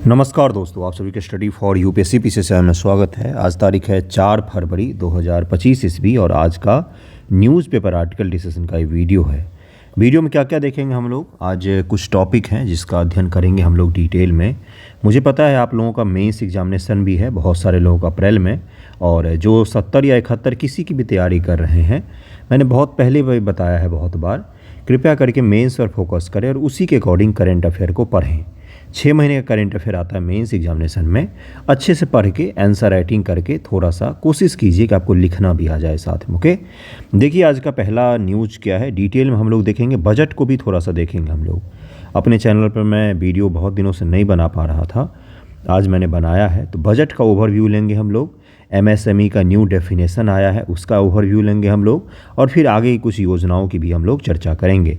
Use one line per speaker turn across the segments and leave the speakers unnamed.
नमस्कार दोस्तों, आप सभी के स्टडी फॉर यूपीएससी पीसी से में स्वागत है। आज तारीख है 4 फरवरी 2025 ईस्वी और आज का न्यूज़पेपर आर्टिकल डिस्कशन का ये वीडियो है। वीडियो में क्या क्या देखेंगे हम लोग, आज कुछ टॉपिक हैं जिसका अध्ययन करेंगे हम लोग डिटेल में। मुझे पता है आप लोगों का मेंस एग्जामिनेशन भी है, बहुत सारे लोगों का अप्रैल में, और जो 70 या 71 किसी की भी तैयारी कर रहे हैं, मैंने बहुत पहले भी बताया है बहुत बार, कृपया करके मेंस पर फोकस करें और उसी के अकॉर्डिंग करेंट अफेयर को पढ़ें। 6 महीने का करेंट अफेयर आता है मेंस एग्जामिनेशन में, अच्छे से पढ़ के आंसर राइटिंग करके थोड़ा सा कोशिश कीजिए कि आपको लिखना भी आ जाए साथ में। ओके, देखिए आज का पहला न्यूज़ क्या है, डिटेल में हम लोग देखेंगे। बजट को भी थोड़ा सा देखेंगे हम लोग। अपने चैनल पर मैं वीडियो बहुत दिनों से नहीं बना पा रहा था, आज मैंने बनाया है। तो बजट का ओवरव्यू लेंगे हम लोग, एमएसएमई का न्यू डेफिनेशन आया है उसका ओवरव्यू लेंगे हम लोग, और फिर आगे की कुछ योजनाओं की भी हम लोग चर्चा करेंगे।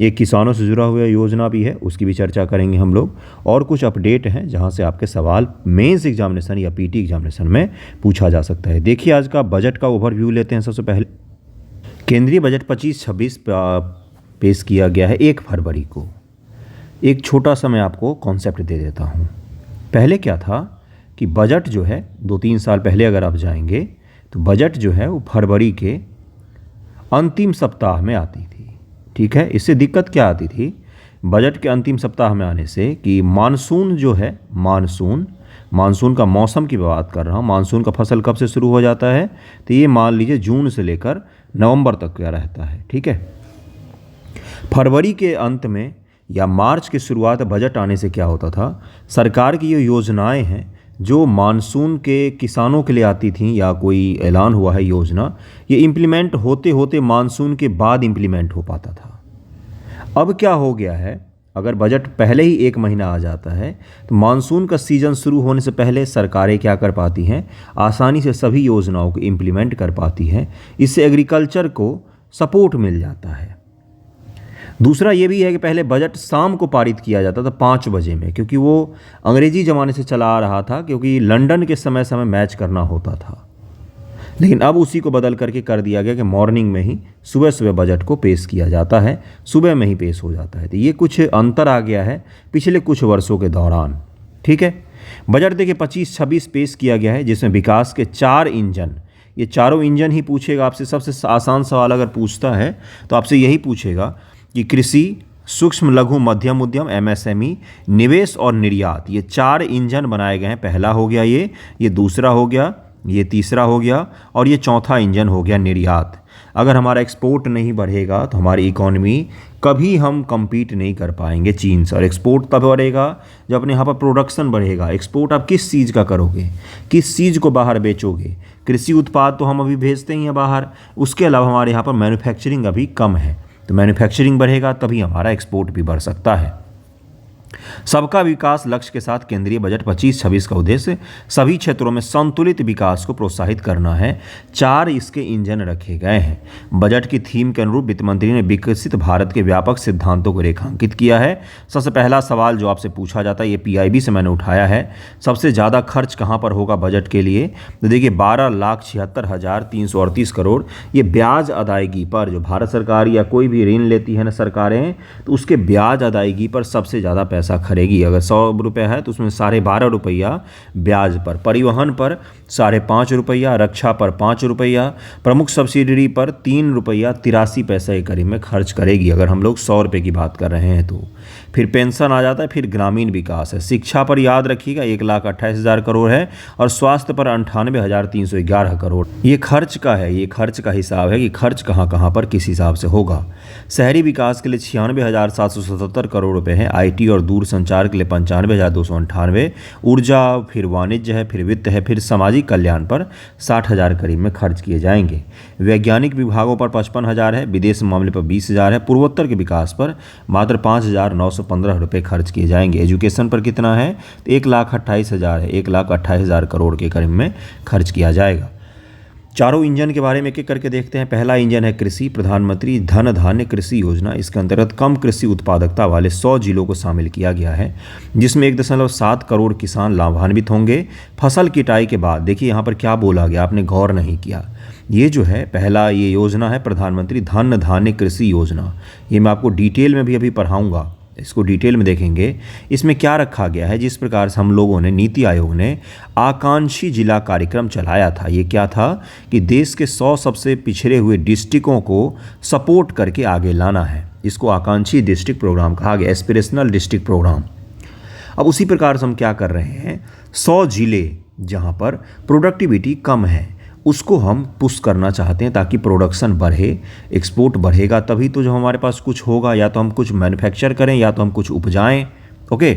एक किसानों से जुड़ा हुआ योजना भी है, उसकी भी चर्चा करेंगे हम लोग, और कुछ अपडेट हैं जहां से आपके सवाल मेंस एग्जामिनेशन या पीटी एग्जामिनेशन में पूछा जा सकता है। देखिए आज का बजट का ओवरव्यू लेते हैं। सबसे पहले केंद्रीय बजट 25-26 पेश किया गया है 1 फरवरी को। एक छोटा सा मैं आपको कॉन्सेप्ट दे देता हूँ। पहले क्या था कि बजट जो है 2-3 साल पहले अगर आप जाएंगे तो बजट जो है वो फरवरी के अंतिम सप्ताह में आती थी। ठीक है, इससे दिक्कत क्या आती थी बजट के अंतिम सप्ताह में आने से कि मानसून जो है, मानसून का मौसम की बात कर रहा हूँ। मानसून का फसल कब से शुरू हो जाता है, तो ये मान लीजिए जून से लेकर नवंबर तक का रहता है। ठीक है, फरवरी के अंत में या मार्च की शुरुआत बजट आने से क्या होता था, सरकार की ये योजनाएं हैं जो मानसून के किसानों के लिए आती थी या कोई ऐलान हुआ है योजना, ये इम्प्लीमेंट होते होते मानसून के बाद इम्प्लीमेंट हो पाता था। अब क्या हो गया है, अगर बजट पहले ही 1 महीना आ जाता है तो मानसून का सीज़न शुरू होने से पहले सरकारें क्या कर पाती हैं, आसानी से सभी योजनाओं को इम्प्लीमेंट कर पाती हैं। इससे एग्रीकल्चर को सपोर्ट मिल जाता है। दूसरा ये भी है कि पहले बजट शाम को पारित किया जाता था 5 बजे में, क्योंकि वो अंग्रेजी ज़माने से चला आ रहा था, क्योंकि लंदन के समय मैच करना होता था। लेकिन अब उसी को बदल करके कर दिया गया कि मॉर्निंग में ही सुबह सुबह बजट को पेश किया जाता है, सुबह में ही पेश हो जाता है। तो ये कुछ अंतर आ गया है पिछले कुछ वर्षों के दौरान। ठीक है, बजट देखिए 25-26 पेश किया गया है, जिसमें विकास के 4 इंजन, ये चारों इंजन ही पूछेगा आपसे। सबसे आसान सवाल अगर पूछता है तो आपसे यही पूछेगा कि कृषि, सूक्ष्म लघु मध्यम उद्यम एमएसएमई, निवेश और निर्यात, ये 4 इंजन बनाए गए हैं। पहला हो गया ये दूसरा हो गया, ये तीसरा हो गया, और ये चौथा इंजन हो गया निर्यात। अगर हमारा एक्सपोर्ट नहीं बढ़ेगा तो हमारी इकोनॉमी कभी हम compete नहीं कर पाएंगे चीन से। और एक्सपोर्ट तब बढ़ेगा जब अपने यहाँ पर प्रोडक्शन बढ़ेगा। एक्सपोर्ट आप किस चीज़ का करोगे, किस चीज़ को बाहर बेचोगे। कृषि उत्पाद तो हम अभी भेजते ही हैं बाहर, उसके अलावा हमारे यहाँ पर मैन्युफैक्चरिंग अभी कम है। तो मैन्युफैक्चरिंग बढ़ेगा तभी हमारा एक्सपोर्ट भी बढ़ सकता है। सबका विकास लक्ष्य के साथ केंद्रीय बजट 25-26 का उद्देश्य सभी क्षेत्रों में संतुलित विकास को प्रोत्साहित करना है। 4 इसके इंजन रखे गए हैं। बजट की थीम के अनुरूप वित्त मंत्री ने विकसित भारत के व्यापक सिद्धांतों को रेखांकित किया है। सबसे पहला सवाल जो आपसे पूछा जाता है, ये पीआईबी से मैंने उठाया है, सबसे ज़्यादा खर्च कहाँ पर होगा बजट के लिए। तो देखिए 12,76,338 करोड़ ये ब्याज अदायगी पर, जो भारत सरकार या कोई भी ऋण लेती है ना सरकारें, तो उसके ब्याज अदायगी पर सबसे ज़्यादा पैसा खरेगी। अगर 100 रुपये है तो उसमें 12.5 रुपया ब्याज पर, परिवहन पर 5.5 रुपया, रक्षा पर 5 रुपया, प्रमुख सब्सिडी पर 3 रुपया 83 पैसे के करीब में खर्च करेगी अगर हम लोग 100 रुपये की बात कर रहे हैं तो। फिर पेंशन आ जाता है, फिर ग्रामीण विकास है। शिक्षा पर याद रखिएगा 1,28,000 करोड़ है, और स्वास्थ्य पर 98,311 करोड़। ये खर्च का है, ये खर्च का हिसाब है कि खर्च कहाँ कहाँ पर किस हिसाब से होगा। शहरी विकास के लिए 96,777 करोड़ रुपए है। आईटी और दूरसंचार के लिए 95,298, ऊर्जा, फिर वाणिज्य है, फिर वित्त है, फिर सामाजिक कल्याण पर 60,000 करीब में खर्च किए जाएंगे। वैज्ञानिक विभागों पर 55,000 है, विदेश मामले पर 20,000 है, पूर्वोत्तर के विकास पर मात्र 5,915 रुपये खर्च किए जाएंगे। एजुकेशन पर कितना है, तो 1,28,000 है, 1,28,000 करोड़ के करीब में खर्च किया जाएगा। चारों इंजन के बारे में एक एक करके देखते हैं। पहला इंजन है कृषि, प्रधानमंत्री धन धान्य कृषि योजना। इसके अंतर्गत कम कृषि उत्पादकता वाले 100 जिलों को शामिल किया गया है, जिसमें 1.7 करोड़ किसान लाभान्वित होंगे। फसल कटाई के बाद, देखिए यहाँ पर क्या बोला गया, आपने गौर नहीं किया। ये जो है पहला ये योजना है प्रधानमंत्री धन धान्य कृषि योजना, ये मैं आपको डिटेल में भी अभी पढ़ाऊँगा। इसको डिटेल में देखेंगे। इसमें क्या रखा गया है, जिस प्रकार से हम लोगों ने, नीति आयोग ने आकांक्षी जिला कार्यक्रम चलाया था। ये क्या था कि देश के 100 सबसे पिछड़े हुए डिस्ट्रिक्टों को सपोर्ट करके आगे लाना है। इसको आकांक्षी डिस्ट्रिक्ट प्रोग्राम कहा गया, एस्पिरेशनल डिस्ट्रिक्ट प्रोग्राम। अब उसी प्रकार से हम क्या कर रहे हैं, 100 जिले जहाँ पर प्रोडक्टिविटी कम है उसको हम पुश करना चाहते हैं ताकि प्रोडक्शन बढ़े, एक्सपोर्ट बढ़ेगा तभी तो जो हमारे पास कुछ होगा, या तो हम कुछ मैन्युफैक्चर करें या तो हम कुछ उपजाएं। ओके।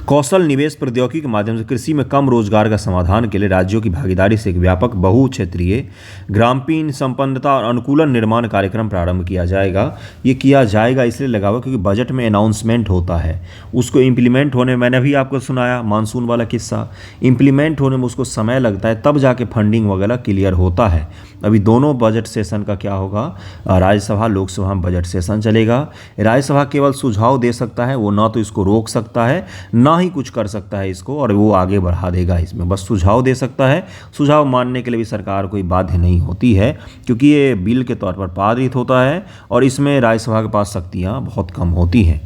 कौशल निवेश प्रौद्योगिकी के माध्यम से कृषि में कम रोजगार का समाधान के लिए राज्यों की भागीदारी से एक व्यापक बहुक्षेत्रीय ग्रामीण संपन्नता और अनुकूलन निर्माण कार्यक्रम प्रारंभ किया जाएगा। ये किया जाएगा इसलिए लगा हुआ क्योंकि बजट में अनाउंसमेंट होता है, उसको इम्प्लीमेंट होने, मैंने भी आपको सुनाया मानसून वाला किस्सा, इम्प्लीमेंट होने में उसको समय लगता है, तब जाके फंडिंग वगैरह क्लियर होता है। अभी दोनों बजट सेशन का क्या होगा, राज्यसभा लोकसभा में बजट सेशन चलेगा। राज्यसभा केवल सुझाव दे सकता है, वो ना तो इसको रोक सकता है ना ही कुछ कर सकता है इसको, और वो आगे बढ़ा देगा इसमें, बस सुझाव दे सकता है। सुझाव मानने के लिए भी सरकार कोई बाध्य नहीं होती है क्योंकि ये बिल के तौर पर पारित होता है और इसमें राज्यसभा के पास शक्तियाँ बहुत कम होती हैं।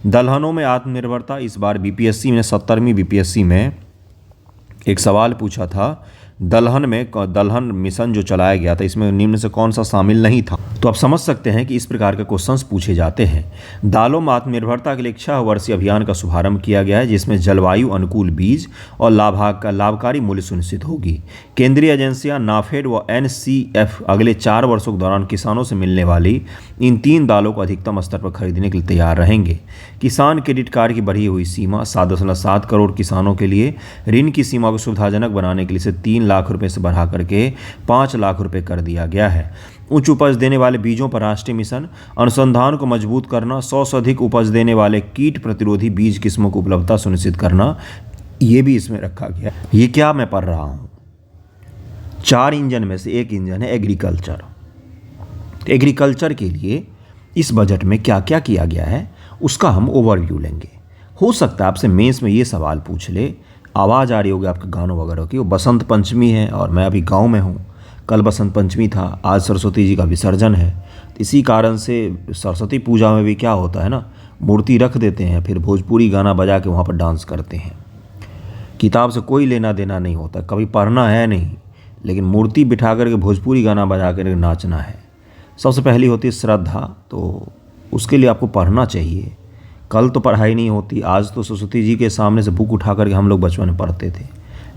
दलहनों में आत्मनिर्भरता, इस बार बीपीएससी में 70वीं बीपीएससी में एक सवाल पूछा था, दलहन मिशन जो चलाया गया था इसमें निम्न से कौन सा शामिल नहीं था। तो आप समझ सकते हैं कि इस प्रकार के क्वेश्चंस पूछे जाते हैं। दालों में आत्मनिर्भरता के लिए 6 वर्षीय अभियान का शुभारंभ किया गया है जिसमें जलवायु अनुकूल बीज और लाभकारी मूल्य सुनिश्चित होगी। केंद्रीय एजेंसियां नाफेड व एनसीएफ अगले 4 वर्षों के दौरान किसानों से मिलने वाली इन 3 दालों को अधिकतम स्तर पर खरीदने के लिए तैयार रहेंगे। किसान क्रेडिट कार्ड की बढ़ी हुई सीमा 7.7 करोड़ किसानों के लिए, ऋण की सीमा को सुविधाजनक बनाने के लिए इसे 3 लाख रुपए से बढ़ा करके 5 लाख रुपए कर दिया गया है। उच्च उपज देने वाले बीजों पर राष्ट्रीय मिशन, अनुसंधान को मजबूत करना, 100 से अधिक उपज देने वाले कीट प्रतिरोधी बीज किस्मों की उपलब्धता सुनिश्चित करना, ये भी इसमें रखा गया। ये क्या मैं पढ़ रहा हूँ, 4 इंजन में से एक इंजन है एग्रीकल्चर। एग्रीकल्चर के लिए इस बजट में क्या क्या किया गया है उसका हम ओवरव्यू लेंगे। हो सकता है आपसे मेंस में ये सवाल पूछ ले, आवाज़ आ रही होगी आपके गानों वगैरह की, वो बसंत पंचमी है और मैं अभी गांव में हूँ, कल बसंत पंचमी था, आज सरस्वती जी का विसर्जन है। इसी कारण से सरस्वती पूजा में भी क्या होता है ना, मूर्ति रख देते हैं, फिर भोजपुरी गाना बजा के वहाँ पर डांस करते हैं। किताब से कोई लेना देना नहीं होता, कभी पढ़ना है नहीं, लेकिन मूर्ति बिठा करके भोजपुरी गाना बजा कर नाचना है। सबसे पहली होती है श्रद्धा, तो उसके लिए आपको पढ़ना चाहिए। कल तो पढ़ाई नहीं होती, आज तो सरस्वती जी के सामने से बुक उठा करके हम लोग बचपन में पढ़ते थे,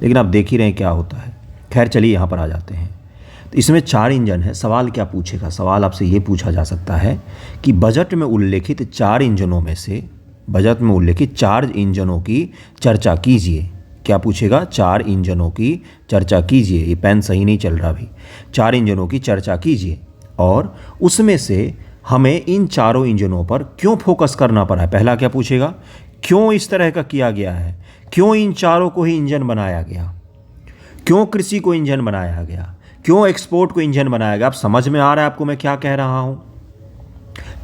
लेकिन आप देख ही रहे हैं क्या होता है। खैर चलिए यहाँ पर आ जाते हैं। तो इसमें 4 इंजन है। सवाल क्या पूछेगा, सवाल आपसे ये पूछा जा सकता है कि बजट में उल्लेखित 4 इंजनों में से, बजट में उल्लेखित 4 इंजनों की चर्चा कीजिए। क्या पूछेगा, 4 इंजनों की चर्चा कीजिए। ये पेन सही नहीं चल रहा अभी। 4 इंजनों की चर्चा कीजिए और उसमें से हमें इन चारों इंजनों पर क्यों फोकस करना पड़ा है। पहला क्या पूछेगा, क्यों इस तरह का किया गया है, क्यों इन चारों को ही इंजन बनाया गया, क्यों कृषि को इंजन बनाया गया, क्यों एक्सपोर्ट को इंजन बनाया गया। आप समझ में आ रहा है आपको मैं क्या कह रहा हूं।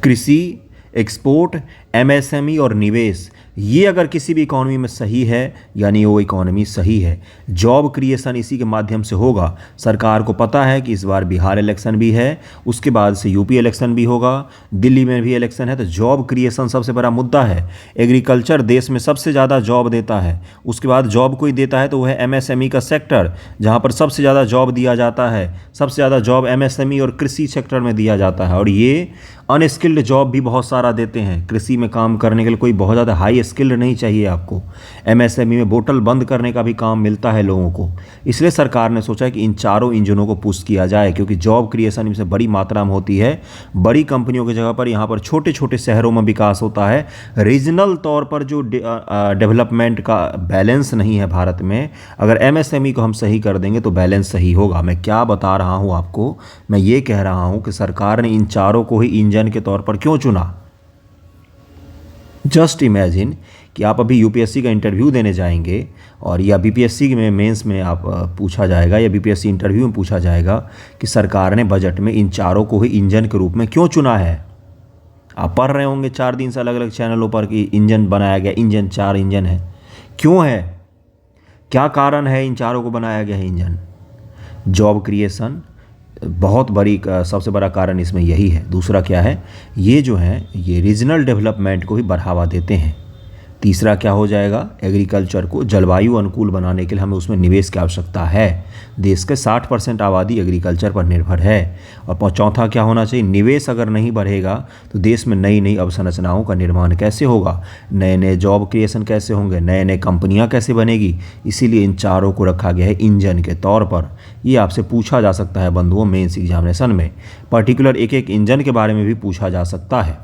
कृषि, एक्सपोर्ट, एमएसएमई और निवेश, ये अगर किसी भी इकोनॉमी में सही है यानी वो इकोनॉमी सही है। जॉब क्रिएशन इसी के माध्यम से होगा। सरकार को पता है कि इस बार बिहार इलेक्शन भी है, उसके बाद से यूपी इलेक्शन भी होगा, दिल्ली में भी इलेक्शन है, तो जॉब क्रिएशन सबसे बड़ा मुद्दा है। एग्रीकल्चर देश में सबसे ज़्यादा जॉब देता है। उसके बाद जॉब कोई देता है तो वह है एमएसएमई का सेक्टर, जहाँ पर सबसे ज़्यादा जॉब दिया जाता है। सबसे ज़्यादा जॉब एमएसएमई और कृषि सेक्टर में दिया जाता है। और ये अनस्किल्ड जॉब भी बहुत सारा देते हैं। कृषि में काम करने के लिए कोई बहुत ज़्यादा हाई स्किल्ड नहीं चाहिए आपको। एमएसएमई में बोतल बंद करने का भी काम मिलता है लोगों को। इसलिए सरकार ने सोचा है कि इन चारों इंजनों को पुश किया जाए, क्योंकि जॉब क्रिएशन इनसे बड़ी मात्रा में होती है। बड़ी कंपनियों की जगह पर यहाँ पर छोटे छोटे शहरों में विकास होता है। रीजनल तौर पर जो डेवलपमेंट का बैलेंस नहीं है भारत में, अगर एमएसएमई को हम सही कर देंगे तो बैलेंस सही होगा। मैं क्या बता रहा हूँ आपको, मैं ये कह रहा हूँ कि सरकार ने इन चारों को ही इंजन के तौर पर क्यों चुना। जस्ट इमेजिन कि आप अभी यूपीएससी का इंटरव्यू देने जाएंगे और या बीपीएससी में मेंस में आप पूछा जाएगा या बीपीएससी इंटरव्यू में पूछा जाएगा कि सरकार ने बजट में इन चारों को ही इंजन के रूप में क्यों चुना है। आप पढ़ रहे होंगे 4 दिन से अलग अलग चैनलों पर कि इंजन बनाया गया, इंजन 4 इंजन है। क्यों है, क्या कारण है इन चारों को बनाया गया है इंजन। जॉब क्रिएशन, बहुत बड़ी सबसे बड़ा कारण इसमें यही है। दूसरा क्या है, ये जो है ये रीजनल डेवलपमेंट को भी बढ़ावा देते हैं। तीसरा क्या हो जाएगा, एग्रीकल्चर को जलवायु अनुकूल बनाने के लिए हमें उसमें निवेश की आवश्यकता है। देश के 60% आबादी एग्रीकल्चर पर निर्भर है। और चौथा क्या होना चाहिए, निवेश अगर नहीं बढ़ेगा तो देश में नई नई अवसंरचनाओं का निर्माण कैसे होगा, नए नए जॉब क्रिएशन कैसे होंगे, नए नए कंपनियां कैसे बनेगी। इसीलिए इन चारों को रखा गया है इंजन के तौर पर। ये आपसे पूछा जा सकता है बंधुओं मेंस एग्जामिनेशन में, पर्टिकुलर एक एक इंजन के बारे में भी पूछा जा सकता है।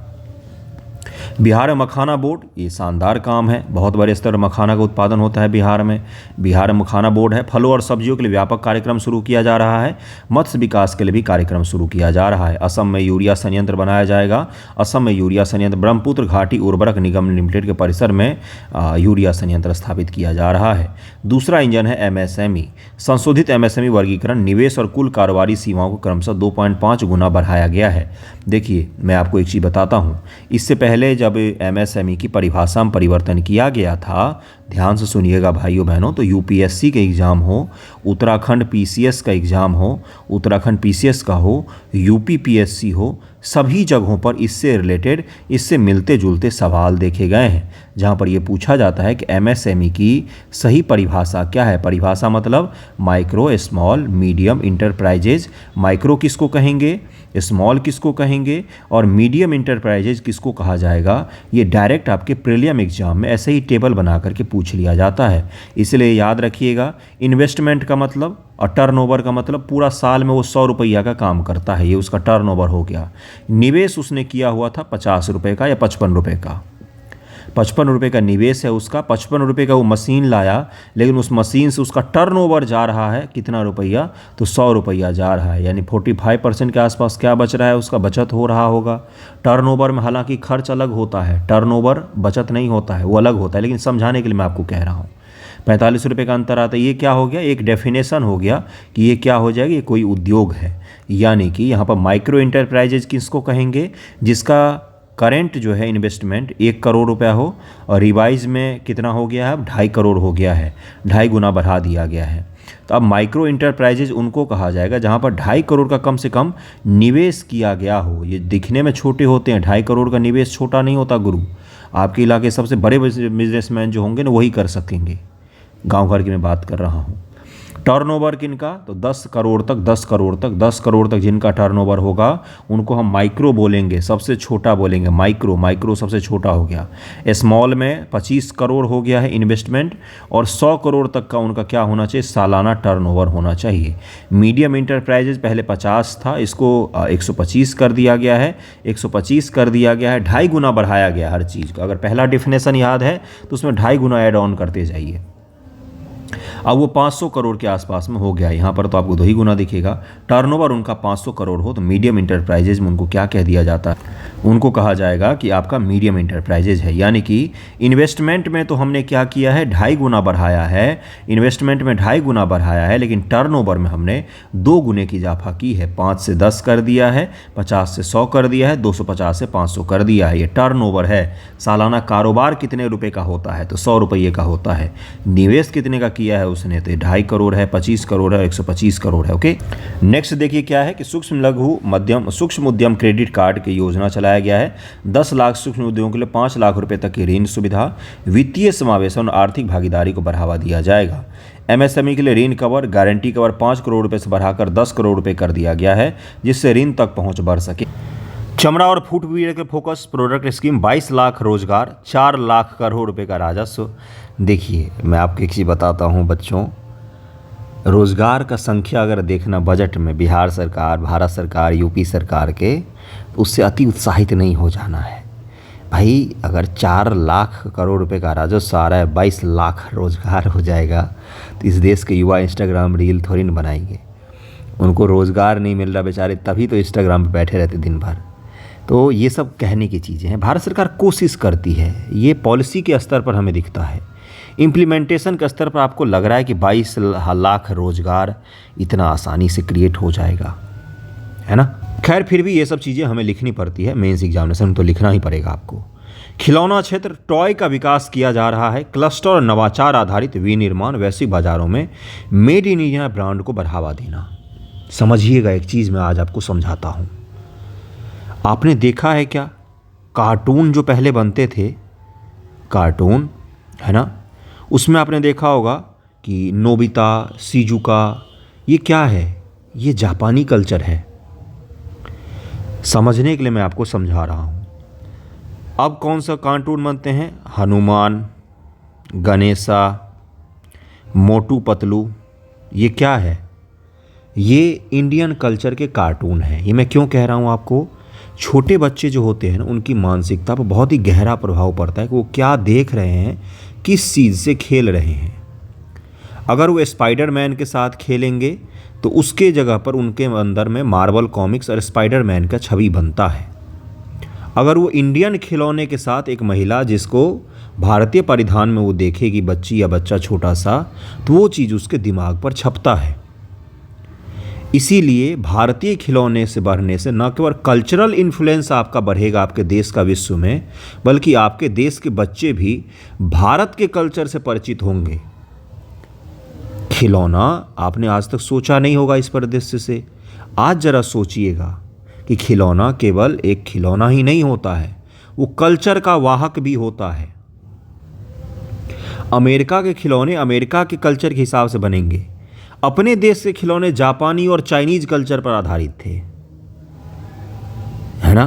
बिहार मखाना बोर्ड, ये शानदार काम है, बहुत बड़े स्तर पर मखाना का उत्पादन होता है बिहार में। बिहार मखाना बोर्ड है। फलों और सब्जियों के लिए व्यापक कार्यक्रम शुरू किया जा रहा है। मत्स्य विकास के लिए भी कार्यक्रम शुरू किया जा रहा है। असम में यूरिया संयंत्र बनाया जाएगा। असम में यूरिया संयंत्र ब्रह्मपुत्र घाटी उर्वरक निगम लिमिटेड के परिसर में यूरिया संयंत्र स्थापित किया जा रहा है। दूसरा इंजन है एमएसएमई। संशोधित एमएसएमई वर्गीकरण निवेश और कुल कारोबारी सीमाओं को क्रमशः 2.5 गुना बढ़ाया गया है। देखिए, मैं आपको एक चीज़ बताता हूँ। इससे पहले जब एमएसएमई की परिभाषा में परिवर्तन किया गया था, ध्यान से सुनिएगा भाइयों बहनों, तो यूपीएससी के एग्ज़ाम हो, उत्तराखंड पीसीएस का एग्ज़ाम हो, उत्तराखंड पीसीएस का हो, यूपी पीएससी हो, सभी जगहों पर इससे रिलेटेड, इससे मिलते जुलते सवाल देखे गए हैं, जहां पर यह पूछा जाता है कि एमएसएमई की सही परिभाषा क्या है। परिभाषा मतलब micro, small, medium enterprises. Micro किसको कहेंगे, स्मॉल किसको कहेंगे और मीडियम इंटरप्राइजेज किसको कहा जाएगा। ये डायरेक्ट आपके प्रीलिम एग्जाम में ऐसे ही टेबल बना करके पूछ लिया जाता है। इसलिए याद रखिएगा, इन्वेस्टमेंट का मतलब और टर्नओवर का मतलब पूरा साल में वो 100 रुपया का काम करता है, ये उसका टर्नओवर हो गया। निवेश उसने किया हुआ था 50 रुपये का या 55 रुपये का, 55 रुपये का निवेश है उसका। 55 रुपये का वो मशीन लाया, लेकिन उस मशीन से उसका टर्नओवर जा रहा है कितना रुपया, तो 100 रुपया जा रहा है। यानी 45% के आसपास क्या बच रहा है, उसका बचत हो रहा होगा। टर्नओवर में हालांकि खर्च अलग होता है, टर्नओवर बचत नहीं होता है, वो अलग होता है, लेकिन समझाने के लिए मैं आपको कह रहा हूँ। 45 रुपये का अंतर आता है। ये क्या हो गया, एक डेफिनेशन हो गया कि ये क्या हो जाएगा, ये कोई उद्योग है। यानी कि यहाँ पर माइक्रो इंटरप्राइजेज किसको कहेंगे, जिसका करेंट जो है इन्वेस्टमेंट 1 करोड़ रुपया हो और रिवाइज में कितना हो गया है, अब 2.5 करोड़ हो गया है, 2.5 गुना बढ़ा दिया गया है। तो अब माइक्रो इंटरप्राइजेज उनको कहा जाएगा जहाँ पर 2.5 करोड़ का कम से कम निवेश किया गया हो। ये दिखने में छोटे होते हैं, 2.5 करोड़ का निवेश छोटा नहीं होता गुरु। आपके इलाके सबसे बड़े बिजनेसमैन जो होंगे ना, वही कर सकेंगे। गांव घर की मैं बात कर रहा हूँ। टर्नओवर किनका, तो 10 करोड़ तक, 10 करोड़ तक, 10 करोड़ तक जिनका टर्नओवर होगा उनको हम माइक्रो बोलेंगे, सबसे छोटा बोलेंगे माइक्रो। माइक्रो सबसे छोटा हो गया। स्मॉल में 25 करोड़ हो गया है इन्वेस्टमेंट और 100 करोड़ तक का उनका क्या होना चाहिए, सालाना टर्नओवर होना चाहिए। मीडियम इंटरप्राइजेज पहले 50 था, इसको 125 कर दिया गया है, 125 कर दिया गया है, 2.5 गुना बढ़ाया गया हर चीज़ का। अगर पहला डिफिनेशन याद है तो उसमें 2.5 गुना ऐड ऑन करते जाइए। अब वो 500 करोड़ के आसपास में हो गया। यहाँ पर तो आपको 2 ही गुना दिखेगा। टर्नओवर उनका 500 करोड़ हो तो मीडियम इंटरप्राइजेज में उनको क्या कह दिया जाता है, उनको कहा जाएगा कि आपका मीडियम इंटरप्राइजेज है। यानी कि इन्वेस्टमेंट में तो हमने क्या किया है, 2.5 गुना बढ़ाया है, इन्वेस्टमेंट में 2.5 गुना बढ़ाया है, लेकिन टर्नओवर में हमने 2 गुने की इजाफा की है। 5 से 10 कर दिया है, 50 से 100 कर दिया है, 250 से 500 कर दिया है। ये टर्नओवर है। सालाना कारोबार कितने रुपए का होता है, तो 100 रुपये का होता है। निवेश कितने का किया है उसने, तो 2.5 करोड़ है, 25 करोड़ है, 125 करोड़ है। ओके, नेक्स्ट देखिए क्या है कि सूक्ष्म लघु मध्यम सूक्ष्म उद्यम क्रेडिट कार्ड की योजना चलाया गया है। 10 लाख सूक्ष्म उद्योगों के लिए 5 लाख रुपए तक की ऋण सुविधा, वित्तीय समावेशन और आर्थिक भागीदारी को बढ़ावा दिया जाएगा। एमएसएमई के लिए ऋण कवर, गारंटी कवर 5 करोड़ रुपए से बढ़ाकर 10 करोड़ रुपए कर दिया गया है, जिससे ऋण तक पहुंच बढ़ सके। चमड़ा और फुटवियर के फोकस प्रोडक्ट स्कीम, 22 लाख रोजगार, 4 लाख करोड़ रुपए का राजस्व। देखिए, मैं आपको एक चीज़ बताता हूँ बच्चों, रोज़गार का संख्या अगर देखना बजट में बिहार सरकार, भारत सरकार, यूपी सरकार के, तो उससे अति उत्साहित नहीं हो जाना है भाई। अगर 4 लाख करोड़ रुपए का राजस्व आ रहा है, 22 लाख रोज़गार हो जाएगा, तो इस देश के युवा इंस्टाग्राम रील थोड़ी न बनाएंगे। उनको रोज़गार नहीं मिल रहा बेचारे, तभी तो इंस्टाग्राम पर बैठे रहते दिन भर। तो ये सब कहने की चीज़ें हैं। भारत सरकार कोशिश करती है, ये पॉलिसी के स्तर पर हमें दिखता है। इम्प्लीमेंटेशन के स्तर पर आपको लग रहा है कि 22 लाख रोजगार इतना आसानी से क्रिएट हो जाएगा, है ना। खैर, फिर भी ये सब चीज़ें हमें लिखनी पड़ती है, मेंस एग्जामिनेशन में तो लिखना ही पड़ेगा आपको। खिलौना क्षेत्र टॉय का विकास किया जा रहा है। क्लस्टर और नवाचार आधारित विनिर्माण, वैश्विक बाजारों में मेड इन इंडिया ब्रांड को बढ़ावा देना। समझिएगा, एक चीज़ मैं आज आपको समझाता हूँ। आपने देखा है क्या, कार्टून जो पहले बनते थे, कार्टून है ना, उसमें आपने देखा होगा कि नोबिता, शिजुका, ये क्या है, ये जापानी कल्चर है। समझने के लिए मैं आपको समझा रहा हूँ। अब कौन सा कार्टून बनते हैं, हनुमान, गणेशा, मोटू पतलू, ये क्या है, ये इंडियन कल्चर के कार्टून हैं। ये मैं क्यों कह रहा हूँ आपको, छोटे बच्चे जो होते हैं ना, उनकी मानसिकता पर बहुत ही गहरा प्रभाव पड़ता है कि वो क्या देख रहे हैं, किस चीज़ से खेल रहे हैं। अगर वो स्पाइडरमैन के साथ खेलेंगे तो उसके जगह पर उनके अंदर में मार्वल कॉमिक्स और स्पाइडरमैन का छवि बनता है। अगर वो इंडियन खिलौने के साथ एक महिला जिसको भारतीय परिधान में वो देखेगी, बच्ची या बच्चा छोटा सा, तो वो चीज़ उसके दिमाग पर छपता है। इसीलिए भारतीय खिलौने से बढ़ने से न केवल कल्चरल इन्फ्लुएंस आपका बढ़ेगा आपके देश का विश्व में, बल्कि आपके देश के बच्चे भी भारत के कल्चर से परिचित होंगे। खिलौना आपने आज तक सोचा नहीं होगा इस परिदृश्य से। आज जरा सोचिएगा कि खिलौना केवल एक खिलौना ही नहीं होता है, वो कल्चर का वाहक भी होता है। अमेरिका के खिलौने अमेरिका के कल्चर के हिसाब से बनेंगे, अपने देश के खिलौने जापानी और चाइनीज कल्चर पर आधारित थे, है ना।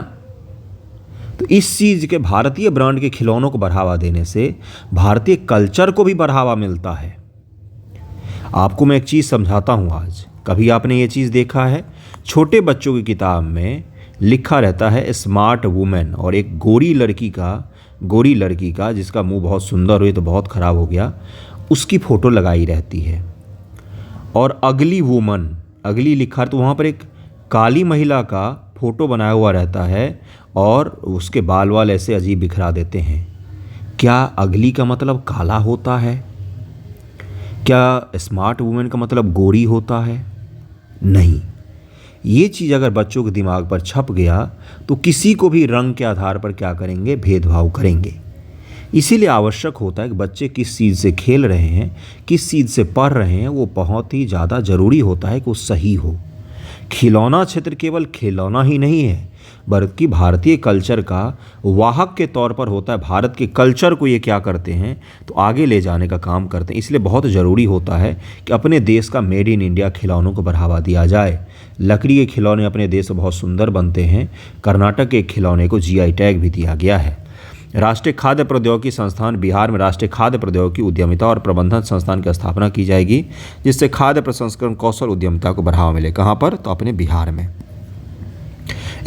तो इस चीज के भारतीय ब्रांड के खिलौनों को बढ़ावा देने से भारतीय कल्चर को भी बढ़ावा मिलता है। आपको मैं एक चीज़ समझाता हूँ आज। कभी आपने ये चीज़ देखा है, छोटे बच्चों की किताब में लिखा रहता है स्मार्ट वुमेन, और एक गोरी लड़की का जिसका मुंह बहुत सुंदर हुई तो बहुत ख़राब हो गया, उसकी फ़ोटो लगाई रहती है। और अगली वुमन, अगली लिखा तो वहाँ पर एक काली महिला का फ़ोटो बनाया हुआ रहता है और उसके बाल वाल ऐसे अजीब बिखरा देते हैं। क्या अगली का मतलब काला होता है? क्या स्मार्ट वुमेन का मतलब गोरी होता है? नहीं। ये चीज़ अगर बच्चों के दिमाग पर छप गया तो किसी को भी रंग के आधार पर क्या करेंगे, भेदभाव करेंगे। इसीलिए आवश्यक होता है कि बच्चे किस चीज़ से खेल रहे हैं, किस चीज़ से पढ़ रहे हैं, वो बहुत ही ज़्यादा ज़रूरी होता है कि वो सही हो। खिलौना क्षेत्र केवल खिलौना ही नहीं है, बल्कि भारतीय कल्चर का वाहक के तौर पर होता है। भारत के कल्चर को ये क्या करते हैं, तो आगे ले जाने का काम करते हैं। इसलिए बहुत ज़रूरी होता है कि अपने देश का मेड इन इंडिया खिलौनों को बढ़ावा दिया जाए। लकड़ी के खिलौने अपने देश में बहुत सुंदर बनते हैं। कर्नाटक के खिलौने को GI टैग भी दिया गया है। राष्ट्रीय खाद्य प्रौद्योगिकी संस्थान बिहार में राष्ट्रीय खाद्य प्रौद्योगिकी उद्यमिता और प्रबंधन संस्थान की स्थापना की जाएगी, जिससे खाद्य प्रसंस्करण कौशल उद्यमिता को बढ़ावा मिले। कहाँ पर, तो अपने बिहार में।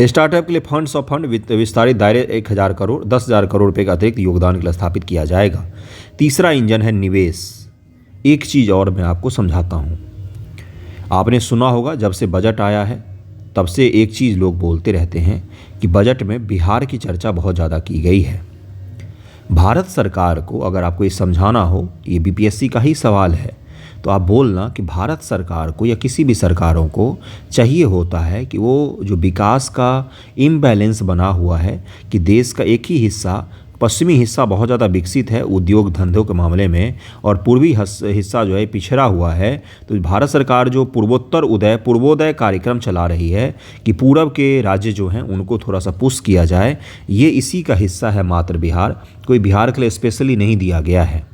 स्टार्टअप के लिए फंड्स ऑफ फंड विस्तारित दायरे 1000 करोड़ 10,000 करोड़ रुपये का अतिरिक्त योगदान के लिए स्थापित किया जाएगा। तीसरा इंजन है निवेश। एक चीज़ और मैं आपको समझाता हूँ। आपने सुना होगा, जब से बजट आया है तब से एक चीज़ लोग बोलते रहते हैं कि बजट में बिहार की चर्चा बहुत ज़्यादा की गई है। भारत सरकार को अगर आपको ये समझाना हो, ये BPSC का ही सवाल है, तो आप बोलना कि भारत सरकार को या किसी भी सरकारों को चाहिए होता है कि वो जो विकास का इम्बैलेंस बना हुआ है कि देश का एक ही हिस्सा, पश्चिमी हिस्सा बहुत ज़्यादा विकसित है उद्योग धंधों के मामले में, और पूर्वी हिस्सा जो है पिछड़ा हुआ है। तो भारत सरकार जो पूर्वोदय कार्यक्रम चला रही है कि पूरब के राज्य जो हैं उनको थोड़ा सा पुश किया जाए, ये इसी का हिस्सा है मात्र बिहार। कोई बिहार के लिए स्पेशली नहीं दिया गया है,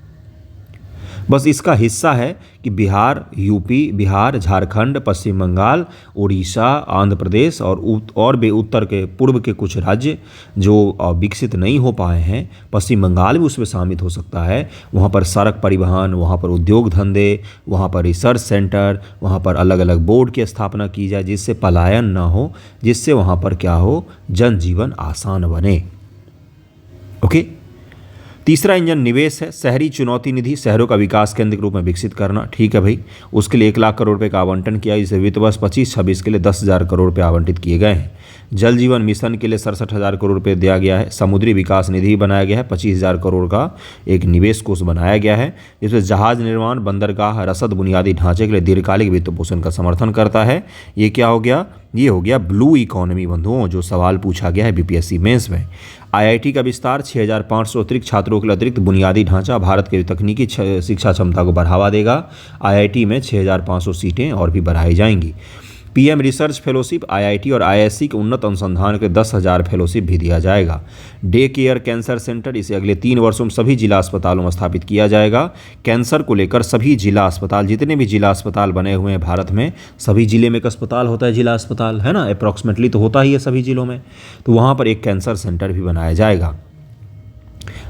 बस इसका हिस्सा है कि बिहार, यूपी, बिहार, झारखंड, पश्चिम बंगाल, उड़ीसा, आंध्र प्रदेश और भी उत्तर के पूर्व के कुछ राज्य जो विकसित नहीं हो पाए हैं, पश्चिम बंगाल भी उसमें शामिल हो सकता है। वहाँ पर सड़क परिवहन, वहाँ पर उद्योग धंधे, वहाँ पर रिसर्च सेंटर, वहाँ पर अलग अलग बोर्ड की स्थापना की जाए, जिससे पलायन ना हो, जिससे वहाँ पर क्या हो, जनजीवन आसान बने। ओके। तीसरा इंजन निवेश है। शहरी चुनौती निधि, शहरों का विकास केंद्र के रूप में विकसित करना। ठीक है भाई, उसके लिए 1 लाख करोड़ रुपए का आवंटन किया, जिसे वित्त वर्ष 25-26 के लिए 10,000 करोड़ रुपये आवंटित किए गए हैं। जल जीवन मिशन के लिए 67,000 करोड़ रुपये दिया गया है। समुद्री विकास निधि बनाया गया है, 25,000 करोड़ का एक निवेश कोष बनाया गया है, जिसमें जहाज निर्माण, बंदरगाह, रसद, बुनियादी ढांचे के लिए दीर्घकालिक वित्त पोषण का समर्थन करता है। ये क्या हो गया, ये हो गया ब्लू इकोनॉमी बंधुओं, जो सवाल पूछा गया है BPSC मेंस में। IIT का विस्तार, 6,500 अतिरिक्त छात्रों के लिए अतिरिक्त बुनियादी ढांचा भारत के तकनीकी शिक्षा क्षमता को बढ़ावा देगा। IIT में 6,500 सीटें और भी बढ़ाई जाएंगी। पीएम रिसर्च फेलोशिप आईआईटी और आईआईएससी के उन्नत अनुसंधान के 10,000 फेलोशिप भी दिया जाएगा। डे केयर कैंसर सेंटर, इसे अगले 3 वर्षों में सभी जिला अस्पतालों में स्थापित किया जाएगा। कैंसर को लेकर सभी जिला अस्पताल, जितने भी जिला अस्पताल बने हुए हैं भारत में, सभी जिले में एक अस्पताल होता है, जिला अस्पताल है ना, अप्रॉक्सीमेटली तो होता ही है सभी जिलों में, तो वहाँ पर एक कैंसर सेंटर भी बनाया जाएगा।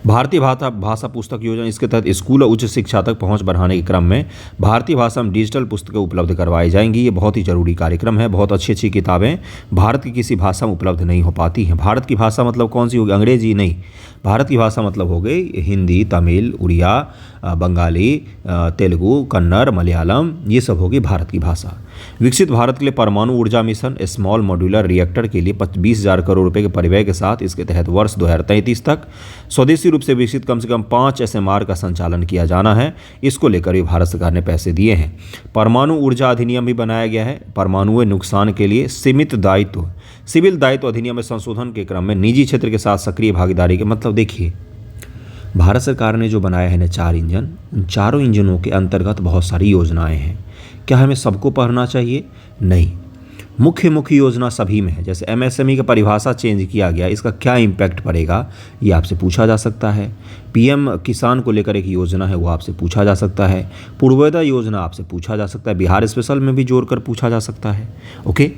भारतीय भाषा पुस्तक योजना, इसके तहत स्कूल और उच्च शिक्षा तक पहुंच बढ़ाने के क्रम में भारतीय भाषा में डिजिटल पुस्तकें उपलब्ध करवाई जाएंगी। ये बहुत ही जरूरी कार्यक्रम है। बहुत अच्छी अच्छी किताबें भारत की किसी भाषा में उपलब्ध नहीं हो पाती हैं। भारत की भाषा मतलब कौन सी होगी? अंग्रेजी नहीं, भारत की भाषा मतलब हो गई हिंदी, तमिल, उड़िया, बंगाली, तेलुगु, कन्नड़, मलयालम, ये सब होगी भारत की भाषा। विकसित भारत के लिए परमाणु ऊर्जा मिशन स्मॉल मॉड्यूलर रिएक्टर के लिए 20,000 करोड़ रुपए के परिव्यय के साथ इसके तहत वर्ष 2033 तक स्वदेशी रूप से विकसित कम से कम 5 SMR का संचालन किया जाना है। इसको लेकर भी भारत सरकार ने पैसे दिए हैं। परमाणु ऊर्जा अधिनियम भी बनाया गया है। परमाणु नुकसान के लिए सीमित दायित्व सिविल दायित्व अधिनियम में संशोधन के क्रम में निजी क्षेत्र के साथ सक्रिय भागीदारी के, मतलब देखिए भारत सरकार ने जो बनाया है ना 4 इंजन, उन चारों इंजनों के अंतर्गत बहुत सारी योजनाएं हैं। क्या हमें सबको पढ़ना चाहिए? नहीं, मुख्य मुख्य योजना सभी में है। जैसे MSME का परिभाषा चेंज किया गया, इसका क्या इम्पैक्ट पड़ेगा ये आपसे पूछा जा सकता है। PM किसान को लेकर एक योजना है, वो आपसे पूछा जा सकता है। पूर्वोदय योजना आपसे पूछा जा सकता है। बिहार स्पेशल में भी जोड़कर पूछा जा सकता है। ओके।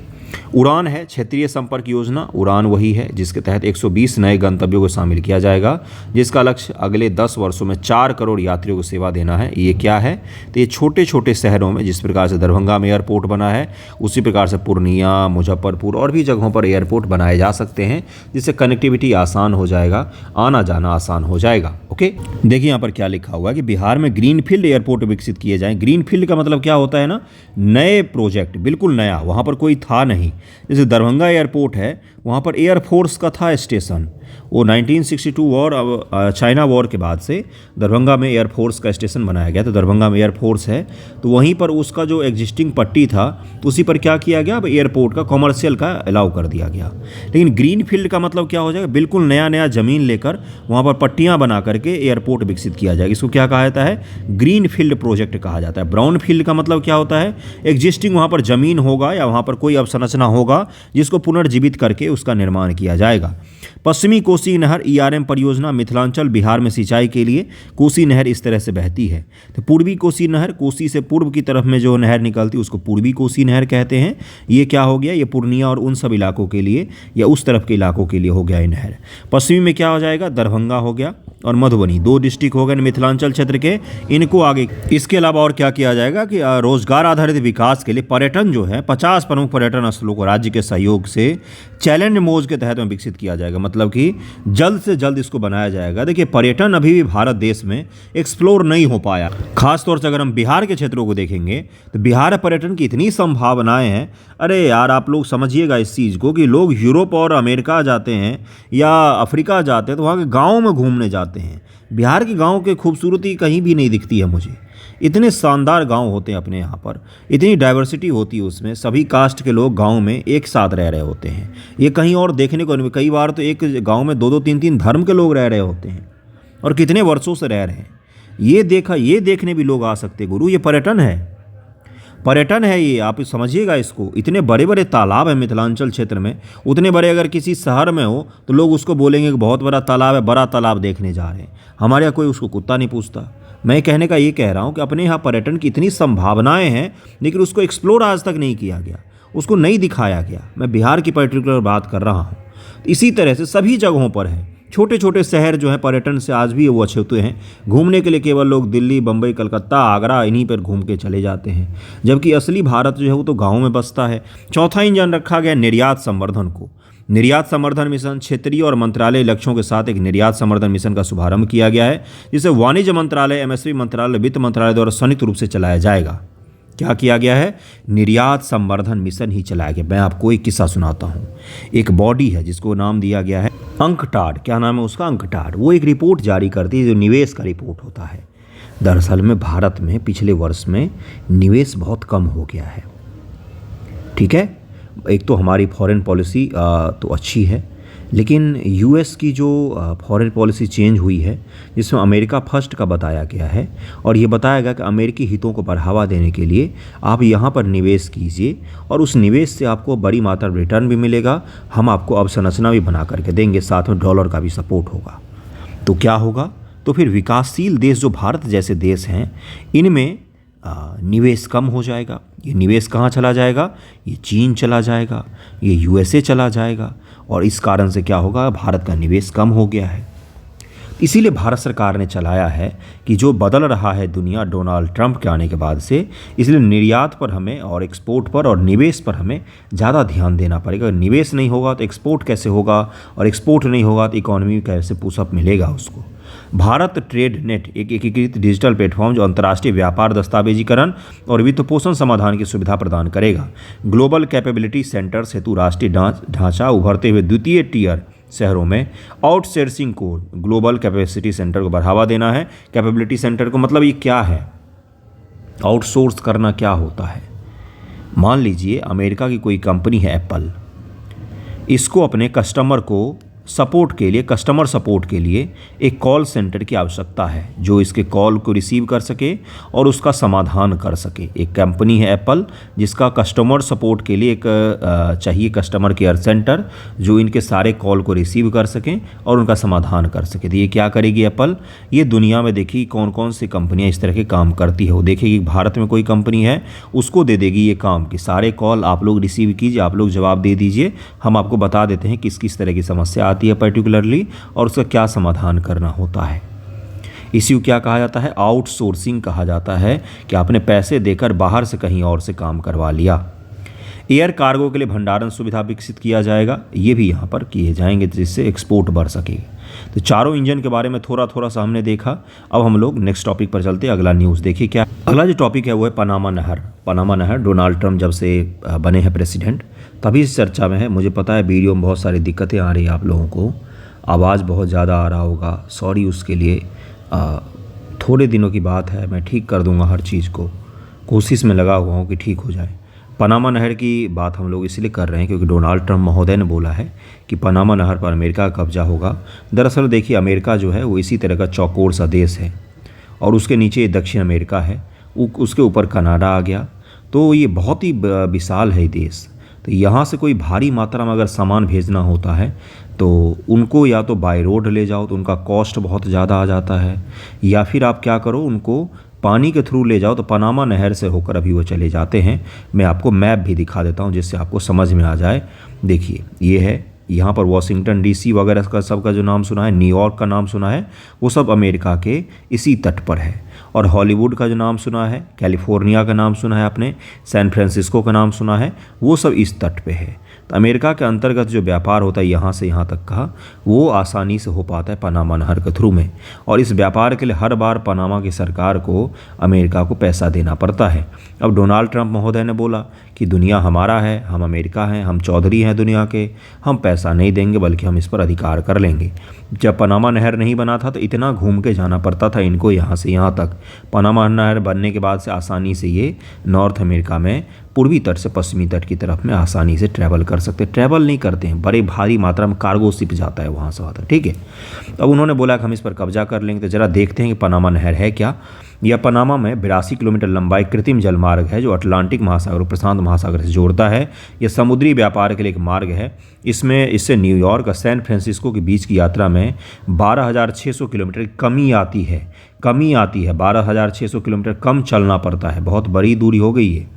उड़ान है क्षेत्रीय संपर्क योजना। उड़ान वही है जिसके तहत 120 नए गंतव्यों को शामिल किया जाएगा, जिसका लक्ष्य अगले 10 वर्षों में 4 करोड़ यात्रियों को सेवा देना है। ये क्या है? तो ये छोटे छोटे शहरों में, जिस प्रकार से दरभंगा में एयरपोर्ट बना है, उसी प्रकार से पूर्णिया, मुजफ्फरपुर और भी जगहों पर एयरपोर्ट बनाए जा सकते हैं, जिससे कनेक्टिविटी आसान हो जाएगा, आना जाना आसान हो जाएगा। ओके, देखिए यहाँ पर क्या लिखा हुआ है कि बिहार में ग्रीनफील्ड एयरपोर्ट विकसित किए जाएं। ग्रीनफील्ड का मतलब क्या होता है ना, नए प्रोजेक्ट, बिल्कुल नया, वहाँ पर कोई था नहीं। जैसे दरभंगा एयरपोर्ट है, वहाँ पर एयरफोर्स का था स्टेशन, वो 1962 वॉर, अब चाइना वॉर के बाद से दरभंगा में एयरफोर्स का स्टेशन बनाया गया। तो दरभंगा में एयरफोर्स है, तो वहीं पर उसका जो एग्जिस्टिंग पट्टी था, तो उसी पर क्या किया गया, अब एयरपोर्ट का कॉमर्शियल का अलाउ कर दिया गया। लेकिन ग्रीन फील्ड का मतलब क्या हो जाएगा? बिल्कुल नया नया ज़मीन लेकर वहाँ पर पट्टियाँ बना करके एयरपोर्ट विकसित किया जाएगा। इसको क्या कहा जाता है? ग्रीन फील्ड प्रोजेक्ट कहा जाता है। ब्राउन फील्ड का मतलब क्या होता है? एग्जिस्टिंग वहाँ पर ज़मीन होगा या वहाँ पर कोई अवसंरचना होगा जिसको पुनर्जीवित करके उसका निर्माण किया जाएगा। पश्चिमी कोसी नहर ERM परियोजना, मिथिलांचल बिहार में सिंचाई के लिए कोसी नहर इस तरह से बहती है। तो पूर्वी कोसी नहर, कोसी से पूर्व की तरफ में जो नहर निकलती है उसको पूर्वी कोसी नहर कहते हैं। ये क्या हो गया? ये पूर्णिया और उन सब इलाकों के लिए या उस तरफ के इलाकों के लिए हो गया ये नहर। पश्चिमी में क्या हो जाएगा? दरभंगा हो गया और मधुबनी, 2 डिस्ट्रिक्ट हो गए मिथिलांचल क्षेत्र के, इनको आगे। इसके अलावा और क्या किया जाएगा कि रोजगार आधारित विकास के लिए पर्यटन जो है 50 प्रमुख पर्यटन स्थलों को राज्य के सहयोग से चैलेंज मोड के तहत में विकसित किया जाएगा। मतलब कि जल्द से जल्द इसको बनाया जाएगा। देखिए पर्यटन अभी भी भारत देश में एक्सप्लोर नहीं हो पाया। खासतौर से अगर हम बिहार के क्षेत्रों को देखेंगे तो बिहार पर्यटन की इतनी संभावनाएं हैं। अरे यार, आप लोग समझिएगा इस चीज़ को कि लोग यूरोप और अमेरिका जाते हैं या अफ्रीका जाते हैं तो वहाँ के गाँव में घूमने जाते हैं। बिहार के गाँव की खूबसूरती कहीं भी नहीं दिखती है मुझे। इतने शानदार गांव होते हैं अपने यहाँ पर, इतनी डाइवर्सिटी होती है उसमें, सभी कास्ट के लोग गांव में एक साथ रह रहे होते हैं। ये कहीं और देखने को नहीं। कई बार तो एक गांव में 2-2, 3-3 धर्म के लोग रह रहे होते हैं और कितने वर्षों से रह रहे हैं। ये देखने भी लोग आ सकते गुरु। ये पर्यटन है, पर्यटन है ये, आप समझिएगा इसको। इतने बड़े बड़े तालाब हैं मिथिलांचल क्षेत्र में, उतने बड़े अगर किसी शहर में हो तो लोग उसको बोलेंगे कि बहुत बड़ा तालाब है, बड़ा तालाब देखने जा रहे हैं। हमारे यहाँ कोई उसको कुत्ता नहीं पूछता। मैं कहने का ये कह रहा हूँ कि अपने यहाँ पर्यटन की इतनी संभावनाएं हैं, लेकिन उसको एक्सप्लोर आज तक नहीं किया गया, उसको नहीं दिखाया गया। मैं बिहार की पर्टिकुलर बात कर रहा हूँ। इसी तरह से सभी जगहों पर है। छोटे छोटे शहर जो हैं पर्यटन से आज भी वो अच्छे होते हैं। घूमने के लिए केवल लोग दिल्ली, बम्बई, कलकत्ता, आगरा, इन्हीं पर घूम के चले जाते हैं, जबकि असली भारत जो है वो तो गाँव में बसता है। चौथा इंजन रखा गया निर्यात संवर्धन को। निर्यात संवर्धन मिशन क्षेत्रीय और मंत्रालय लक्ष्यों के साथ एक निर्यात संवर्धन मिशन का शुभारंभ किया गया है, जिसे वाणिज्य मंत्रालय, MSP मंत्रालय, वित्त मंत्रालय द्वारा संयुक्त रूप से चलाया जाएगा। क्या किया गया है? निर्यात संवर्धन मिशन ही चलाया गया। मैं आपको एक किस्सा सुनाता हूँ। एक बॉडी है जिसको नाम दिया गया है अंकटाड। क्या नाम है उसका? अंकटाड। वो एक रिपोर्ट जारी करती है जो निवेश का रिपोर्ट होता है। दरअसल में भारत में पिछले वर्ष में निवेश बहुत कम हो गया है। ठीक है, एक तो हमारी फॉरेन पॉलिसी तो अच्छी है, लेकिन यूएस की जो फॉरेन पॉलिसी चेंज हुई है, जिसमें अमेरिका फर्स्ट का बताया गया है और ये बताया गया कि अमेरिकी हितों को बढ़ावा देने के लिए आप यहाँ पर निवेश कीजिए और उस निवेश से आपको बड़ी मात्रा में रिटर्न भी मिलेगा, हम आपको अवसंरचना भी बना करके देंगे, साथ में डॉलर का भी सपोर्ट होगा। तो क्या होगा, तो फिर विकासशील देश जो भारत जैसे देश हैं इनमें निवेश कम हो जाएगा। ये निवेश कहाँ चला जाएगा, ये चीन चला जाएगा, ये यूएसए चला जाएगा और इस कारण से क्या होगा, भारत का निवेश कम हो गया है। इसीलिए भारत सरकार ने चलाया है कि जो बदल रहा है दुनिया डोनाल्ड ट्रंप के आने के बाद से, इसलिए निर्यात पर हमें और एक्सपोर्ट पर और निवेश पर हमें ज़्यादा ध्यान देना पड़ेगा। निवेश नहीं होगा तो एक्सपोर्ट कैसे होगा और एक्सपोर्ट नहीं होगा तो इकोनॉमी कैसे पुशअप मिलेगा उसको। भारत ट्रेड नेट एक एकीकृत डिजिटल प्लेटफॉर्म जो अंतर्राष्ट्रीय व्यापार दस्तावेजीकरण और वित्त पोषण समाधान की सुविधा प्रदान करेगा। ग्लोबल कैपेबिलिटी सेंटर हेतु राष्ट्रीय ढांचा उभरते हुए द्वितीय टीयर शहरों में आउटसोर्सिंग को ग्लोबल कैपेसिटी सेंटर को बढ़ावा देना है। कैपेबिलिटी सेंटर को मतलब ये क्या है, आउटसोर्स करना क्या होता है। मान लीजिए अमेरिका की कोई कंपनी है एप्पल, इसको अपने कस्टमर को सपोर्ट के लिए, कस्टमर सपोर्ट के लिए एक कॉल सेंटर की आवश्यकता है जो इसके कॉल को रिसीव कर सके और उसका समाधान कर सके। एक कंपनी है एप्पल जिसका कस्टमर सपोर्ट के लिए एक चाहिए कस्टमर केयर सेंटर जो इनके सारे कॉल को रिसीव कर सकें और उनका समाधान कर सके। तो ये क्या करेगी एप्पल, ये दुनिया में देखिए कौन कौन सी कंपनियां इस तरह के काम करती है। वो देखेगी भारत में कोई कंपनी है, उसको दे देगी ये काम कि सारे कॉल आप लोग रिसीव कीजिए, आप लोग जवाब दे दीजिए, हम आपको बता देते हैं किस किस तरह की समस्या आती है पर्टिकुलरली और उसका क्या समाधान करना होता है। इसी को क्या कहा जाता है, आउटसोर्सिंग कहा जाता है कि आपने पैसे देकर बाहर से कहीं और से काम करवा लिया। एयर कार्गो के लिए भंडारण सुविधा विकसित किया जाएगा, ये भी यहाँ पर किए जाएंगे जिससे एक्सपोर्ट बढ़ सके। तो चारों इंजन के बारे में थोड़ा थोड़ा सा हमने देखा। अब हम लोग नेक्स्ट टॉपिक पर चलते हैं। अगला न्यूज़ देखिए क्या, अगला जो टॉपिक है वो है पनामा नहर। पनामा नहर डोनाल्ड ट्रंप जब से बने हैं प्रेसिडेंट तभी इस चर्चा में है। मुझे पता है वीडियो में बहुत सारी दिक्कतें आ रही है, आप लोगों को आवाज़ बहुत ज़्यादा आ रहा होगा, सॉरी उसके लिए। थोड़े दिनों की बात है, मैं ठीक कर दूंगा हर चीज़ को, कोशिश में लगा हुआ हूँ कि ठीक हो जाए। पनामा नहर की बात हम लोग इसलिए कर रहे हैं क्योंकि डोनाल्ड ट्रंप महोदय ने बोला है कि पनामा नहर पर अमेरिका का कब्जा होगा। दरअसल देखिए अमेरिका जो है वो इसी तरह का चौकोर सा देश है और उसके नीचे दक्षिण अमेरिका है, उसके ऊपर कनाडा आ गया, तो ये बहुत ही विशाल है देश। तो यहाँ से कोई भारी मात्रा में अगर सामान भेजना होता है तो उनको या तो बाय रोड ले जाओ तो उनका कॉस्ट बहुत ज़्यादा आ जाता है, या फिर आप क्या करो उनको पानी के थ्रू ले जाओ तो पनामा नहर से होकर अभी वो चले जाते हैं। मैं आपको मैप भी दिखा देता हूँ जिससे आपको समझ में आ जाए। देखिए ये है, यहाँ पर वॉशिंगटन डीसी वगैरह का सबका जो नाम सुना है, न्यूयॉर्क का नाम सुना है, वो सब अमेरिका के इसी तट पर है। और हॉलीवुड का जो नाम सुना है, कैलिफोर्निया का नाम सुना है आपने, सैन फ्रांसिस्को का नाम सुना है, वो सब इस तट पे है। तो अमेरिका के अंतर्गत जो व्यापार होता है यहाँ से यहाँ तक का, वो आसानी से हो पाता है पनामा नहर के थ्रू में। और इस व्यापार के लिए हर बार पनामा की सरकार को अमेरिका को पैसा देना पड़ता है। अब डोनाल्ड ट्रंप महोदय ने बोला कि दुनिया हमारा है, हम अमेरिका हैं, हम चौधरी हैं दुनिया के, हम पैसा नहीं देंगे बल्कि हम इस पर अधिकार कर लेंगे। जब पनामा नहर नहीं बना था तो इतना घूम के जाना पड़ता था इनको यहाँ से यहाँ तक। पनामा नहर बनने के बाद से आसानी से ये नॉर्थ अमेरिका में पूर्वी तट से पश्चिमी तट की तरफ में आसानी से ट्रैवल कर सकते। ट्रैवल नहीं करते हैं, बड़े भारी मात्रा में कार्गो शिप जाता है वहाँ से वहाँ तक, ठीक है। अब उन्होंने बोला कि हम इस पर कब्जा कर लेंगे। तो ज़रा देखते हैं कि पनामा नहर है क्या। यह पनामा में 82 किलोमीटर लंबाई कृत्रिम जलमार्ग है जो अटलांटिक महासागर और प्रशांत महासागर से जोड़ता है। यह समुद्री व्यापार के लिए एक मार्ग है। इससे न्यूयॉर्क और सैन फ्रांसिस्को के बीच की यात्रा में 12,600 किलोमीटर की कमी आती है। 12,600 किलोमीटर कम चलना पड़ता है, बहुत बड़ी दूरी हो गई है।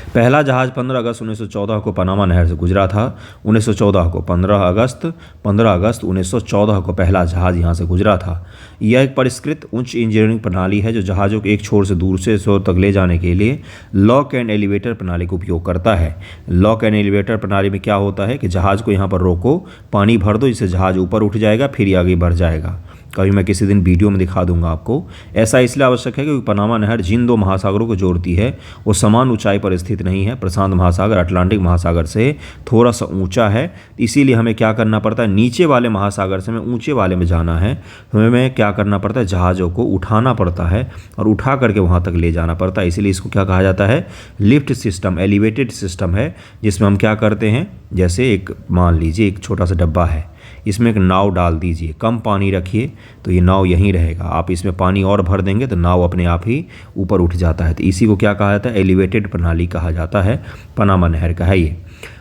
पहला जहाज़ 15 अगस्त 1914 को पनामा नहर से गुजरा था। 1914 को 15 अगस्त 1914 को पहला जहाज़ यहाँ से गुजरा था। यह एक परिष्कृत उच्च इंजीनियरिंग प्रणाली है जो जहाज़ों को एक छोर से दूसरे छोर तक ले जाने के लिए लॉक एंड एलिवेटर प्रणाली का उपयोग करता है। लॉक एंड एलिवेटर प्रणाली में क्या होता है कि जहाज़ को यहाँ पर रोको, पानी भर दो, इससे जहाज़ ऊपर उठ जाएगा, फिर आगे बढ़ जाएगा। कभी मैं किसी दिन वीडियो में दिखा दूंगा आपको। ऐसा इसलिए आवश्यक है क्योंकि पनामा नहर जिन दो महासागरों को जोड़ती है वो समान ऊंचाई पर स्थित नहीं है। प्रशांत महासागर अटलांटिक महासागर से थोड़ा सा ऊंचा है, इसीलिए हमें क्या करना पड़ता है, नीचे वाले महासागर से हमें ऊंचे वाले में जाना है तो हमें क्या करना पड़ता है, जहाज़ों को उठाना पड़ता है और उठा करके वहाँ तक ले जाना पड़ता है। इसीलिए इसको क्या कहा जाता है, लिफ्ट सिस्टम, एलिवेटेड सिस्टम है, जिसमें हम क्या करते हैं, जैसे एक मान लीजिए एक छोटा सा डब्बा है, इसमें एक नाव डाल दीजिए, कम पानी रखिए तो ये नाव यहीं रहेगा, आप इसमें पानी और भर देंगे तो नाव अपने आप ही ऊपर उठ जाता है। तो इसी को क्या कहा जाता है, एलिवेटेड प्रणाली कहा जाता है। पनामा नहर का है ये।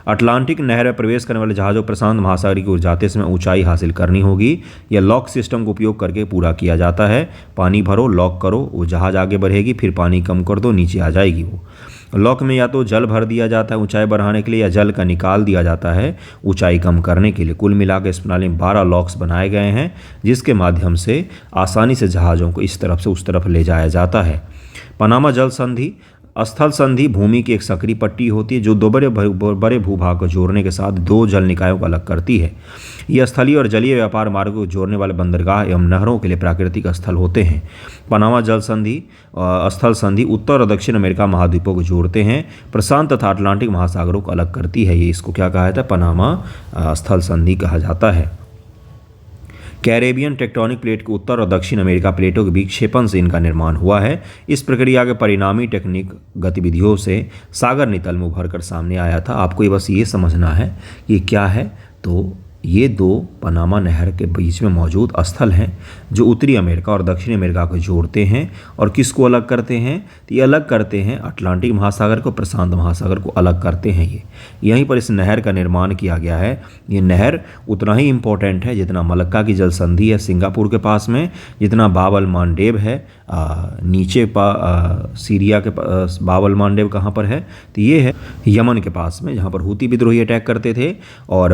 अटलांटिक नहर में प्रवेश करने वाले जहाज़ों प्रशांत महासागर की ओर जाते समय ऊंचाई हासिल करनी होगी। यह लॉक सिस्टम का उपयोग करके पूरा किया जाता है। पानी भरो, लॉक करो, वो जहाज़ आगे बढ़ेगी, फिर पानी कम कर दो, नीचे आ जाएगी वो। लॉक में या तो जल भर दिया जाता है ऊंचाई बढ़ाने के लिए, या जल का निकाल दिया जाता है ऊंचाई कम करने के लिए। कुल मिलाकर इस प्रणाली में 12 लॉक्स बनाए गए हैं, जिसके माध्यम से आसानी से जहाज़ों को इस तरफ से उस तरफ ले जाया जाता है। पनामा जल संधि, स्थल संधि भूमि की एक सक्रिय पट्टी होती है जो दो बड़े भूभाग को जोड़ने के साथ दो जल निकायों को अलग करती है। यह स्थलीय और जलीय व्यापार मार्गों को जोड़ने वाले बंदरगाह एवं नहरों के लिए प्राकृतिक स्थल होते हैं। पनामा जल संधि स्थल संधि उत्तर और दक्षिण अमेरिका महाद्वीपों को जोड़ते हैं, प्रशांत तथा अटलांटिक महासागरों को अलग करती है। ये इसको क्या कहा जाता है, पनामा स्थल संधि कहा जाता है। कैरेबियन टेक्टोनिक प्लेट के उत्तर और दक्षिण अमेरिका प्लेटों के बीच क्षेपण से इनका निर्माण हुआ है। इस प्रक्रिया के परिणामी टेक्निक गतिविधियों से सागर नितल में उभर कर सामने आया था। आपको ये बस ये समझना है कि क्या है, तो ये दो पनामा नहर के बीच में मौजूद स्थल हैं जो उत्तरी अमेरिका और दक्षिणी अमेरिका को जोड़ते हैं। और किसको अलग करते हैं, तो ये अलग करते हैं अटलांटिक महासागर को, प्रशांत महासागर को अलग करते हैं। ये यहीं पर इस नहर का निर्माण किया गया है। ये नहर उतना ही इम्पोर्टेंट है जितना मलक्का की जल संधि है सिंगापुर के पास में, जितना बाब अल मांडेब है नीचे सीरिया के बाब अल मांडेब कहाँ पर है, तो ये है यमन के पास में, जहाँ पर हूती विद्रोही अटैक करते थे। और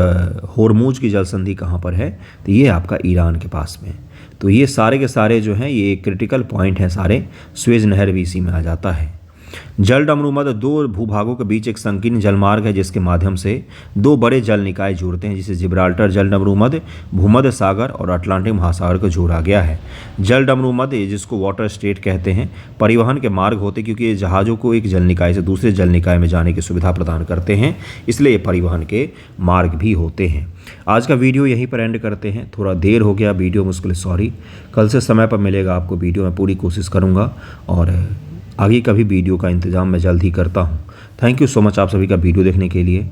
होर्मुज की जल संधि कहाँ पर है, तो ये आपका ईरान के पास में। तो ये सारे के सारे जो हैं ये क्रिटिकल पॉइंट हैं सारे। स्वेज नहर भी इसी में आ जाता है। जल डमरू मध्य दो भूभागों के बीच एक संकीर्ण जलमार्ग है जिसके माध्यम से दो बड़े जल निकाय जुड़ते हैं, जिसे जिब्राल्टर जल डमरू मध्य भूमध्य सागर और अटलांटिक महासागर को जोड़ा गया है। जल डमरू मध्य, जिसको वाटर स्टेट कहते हैं, परिवहन के मार्ग होते क्योंकि ये जहाज़ों को एक जल निकाय से दूसरे जल निकाय में जाने की सुविधा प्रदान करते हैं, इसलिए ये परिवहन के मार्ग भी होते हैं। आज का वीडियो यहीं पर एंड करते हैं। थोड़ा देर हो गया वीडियो में, उसके लिए सॉरी। कल से समय पर मिलेगा आपको वीडियो, मैं पूरी कोशिश करूँगा और आगे का भी वीडियो का इंतज़ाम मैं जल्द ही करता हूँ। थैंक यू सो मच आप सभी का वीडियो देखने के लिए।